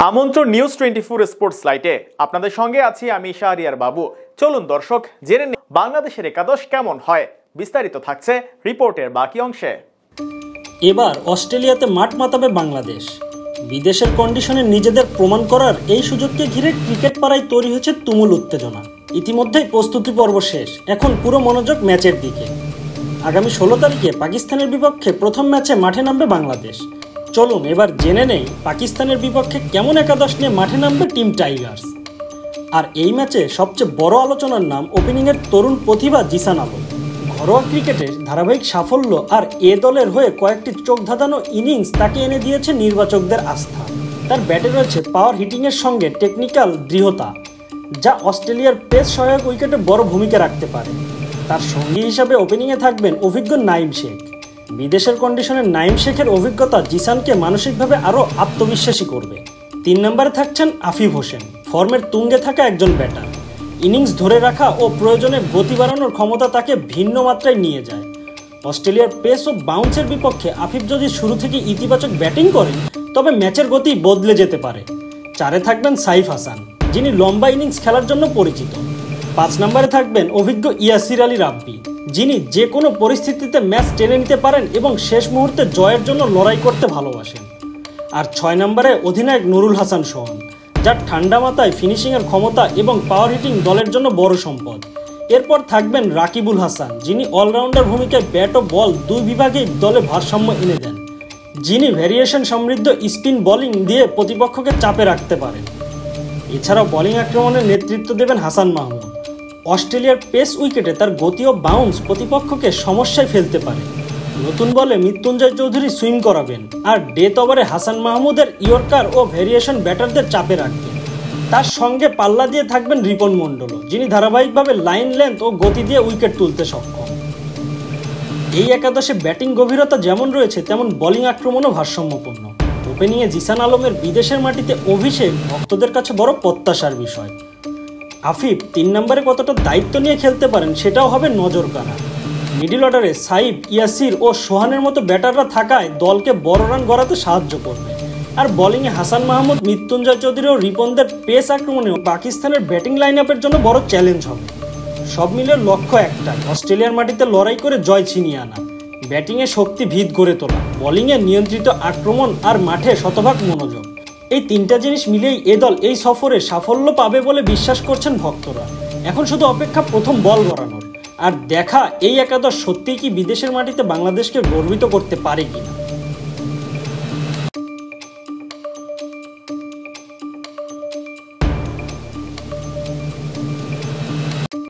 আমন্ত্রণ news 24 sports লাইটে আপনাদের সঙ্গে আছি আমি শাহরিয়ার বাবু। চলুন দর্শক জেনে নিই বাংলাদেশের একাদশ কেমন হয়, বিস্তারিত থাকছে রিপোর্টের বাকি অংশে। এবার অস্ট্রেলিয়াতে মাঠ মাতাবে বাংলাদেশ। বিদেশের কন্ডিশনে নিজেদের প্রমাণ করার এই সুযোগকে ঘিরে ক্রিকেট পাড়ায় তৈরি হয়েছে তুমুল উত্তেজনা। ইতিমধ্যেই প্রস্তুতি পর্ব শেষ, এখন পুরো মনোযোগ ম্যাচের দিকে। আগামী 16 তারিখে পাকিস্তানের বিপক্ষে প্রথম ম্যাচে মাঠে নামবে বাংলাদেশ। চলুন এবার জেনে নেই পাকিস্তানের বিপক্ষে কেমন একাদশ নিয়ে মাঠে নামবে টিম টাইগার্স। আর এই ম্যাচে সবচেয়ে বড় আলোচনার নাম ওপেনিংয়ের তরুণ প্রতিভা জিসান আলম। ঘরোয়া ক্রিকেটের ধারাবাহিক সাফল্য আর এ দলের হয়ে কয়েকটি চোখ ধাঁধানো ইনিংস তাকে এনে দিয়েছে নির্বাচকদের আস্থা। তার ব্যাটে রয়েছে পাওয়ার হিটিংয়ের সঙ্গে টেকনিক্যাল দৃঢ়তা, যা অস্ট্রেলিয়ার পেস সহায়ক উইকেটে বড় ভূমিকা রাখতে পারে। তার সঙ্গী হিসাবে ওপেনিংয়ে থাকবেন অভিজ্ঞ নাইম শেখ। বিদেশের কন্ডিশনে নাইম শেখের অভিজ্ঞতা জিসানকে মানসিকভাবে আরও আত্মবিশ্বাসী করবে। 3 নম্বরে থাকছেন আফিফ হোসেন, ফর্মের তুঙ্গে থাকা একজন ব্যাটার। ইনিংস ধরে রাখা ও প্রয়োজনে গতি বাড়ানোর ক্ষমতা তাকে ভিন্ন মাত্রায় নিয়ে যায়। অস্ট্রেলিয়ার পেস ও বাউন্সের বিপক্ষে আফিফ যদি শুরু থেকে ইতিবাচক ব্যাটিং করেন তবে ম্যাচের গতি বদলে যেতে পারে। 4-এ থাকবেন সাইফ হাসান, যিনি লম্বা ইনিংস খেলার জন্য পরিচিত। 5 নম্বরে থাকবেন অভিজ্ঞ ইয়াসির আলী রাব্বি, যিনি যে কোনো পরিস্থিতিতে ম্যাচ টেনে নিতে পারেন এবং শেষ মুহূর্তে জয়ের জন্য লড়াই করতে ভালোবাসেন। আর 6 নম্বরে অধিনায়ক নুরুল হাসান সোহান, যার ঠান্ডা মাথায় ফিনিশিংয়ের ক্ষমতা এবং পাওয়ার হিটিং দলের জন্য বড় সম্পদ। এরপর থাকবেন রাকিবুল হাসান, যিনি অলরাউন্ডার ভূমিকায় ব্যাট ও বল দুই বিভাগেই দলে ভারসাম্য এনে দেন, যিনি ভ্যারিয়েশন সমৃদ্ধ স্পিন বোলিং দিয়ে প্রতিপক্ষকে চাপে রাখতে পারেন। এছাড়াও বোলিং আক্রমণের নেতৃত্ব দেবেন হাসান মাহমুদ। অস্ট্রেলিয়ার পেস উইকেটে তার গতি ও বাউন্স প্রতিপক্ষকে সমস্যায় ফেলতে পারে। নতুন বলে মৃত্যুঞ্জয় চৌধুরী সুইং করাবেন, আর ডেথ ওভারে হাসান মাহমুদের ইয়র্কার ও ভ্যারিয়েশন ব্যাটারদের চাপে রাখবেন। তার সঙ্গে পাল্লা দিয়ে থাকবেন রিপন মণ্ডলও, যিনি ধারাবাহিকভাবে লাইন লেন্থ ও গতি দিয়ে উইকেট তুলতে সক্ষম। এই একাদশে ব্যাটিং গভীরতা যেমন রয়েছে তেমন বোলিং আক্রমণও ভারসাম্যপূর্ণ। ওপেনিংয়ে জিসান আলমের বিদেশের মাটিতে অভিষেক ভক্তদের কাছে বড় প্রত্যাশার বিষয়। আফিফ 3 নম্বরে কতটা দায়িত্ব নিয়ে খেলতে পারেন সেটাও হবে নজর কাড়া। মিডল অর্ডারে সাইফ, ইয়াসির ও সোহানের মতো ব্যাটাররা থাকায় দলকে বড় রান গড়াতে সাহায্য করবে। আর বোলিংয়ে হাসান মাহমুদ, মৃত্যুঞ্জয় চৌধুরী ও রিপনদের পেস আক্রমণেও পাকিস্তানের ব্যাটিং লাইন আপের জন্য বড় চ্যালেঞ্জ হবে। সব মিলে লক্ষ্য একটাই, অস্ট্রেলিয়ার মাটিতে লড়াই করে জয় ছিনিয়ে আনা। ব্যাটিংয়ে শক্তি ভিত গড়ে তোলা, বোলিংয়ে নিয়ন্ত্রিত আক্রমণ আর মাঠে শতভাগ মনোযোগ। এই 3টা জিনিস মিলেই এ দল এই সফরে সাফল্য পাবে বলে বিশ্বাস করছেন ভক্তরা। এখন শুধু অপেক্ষা প্রথম বল গড়ানোর আর দেখা এই একাদশ সত্যিই কি বিদেশের মাটিতে বাংলাদেশকে গর্বিত করতে পারে কিনা।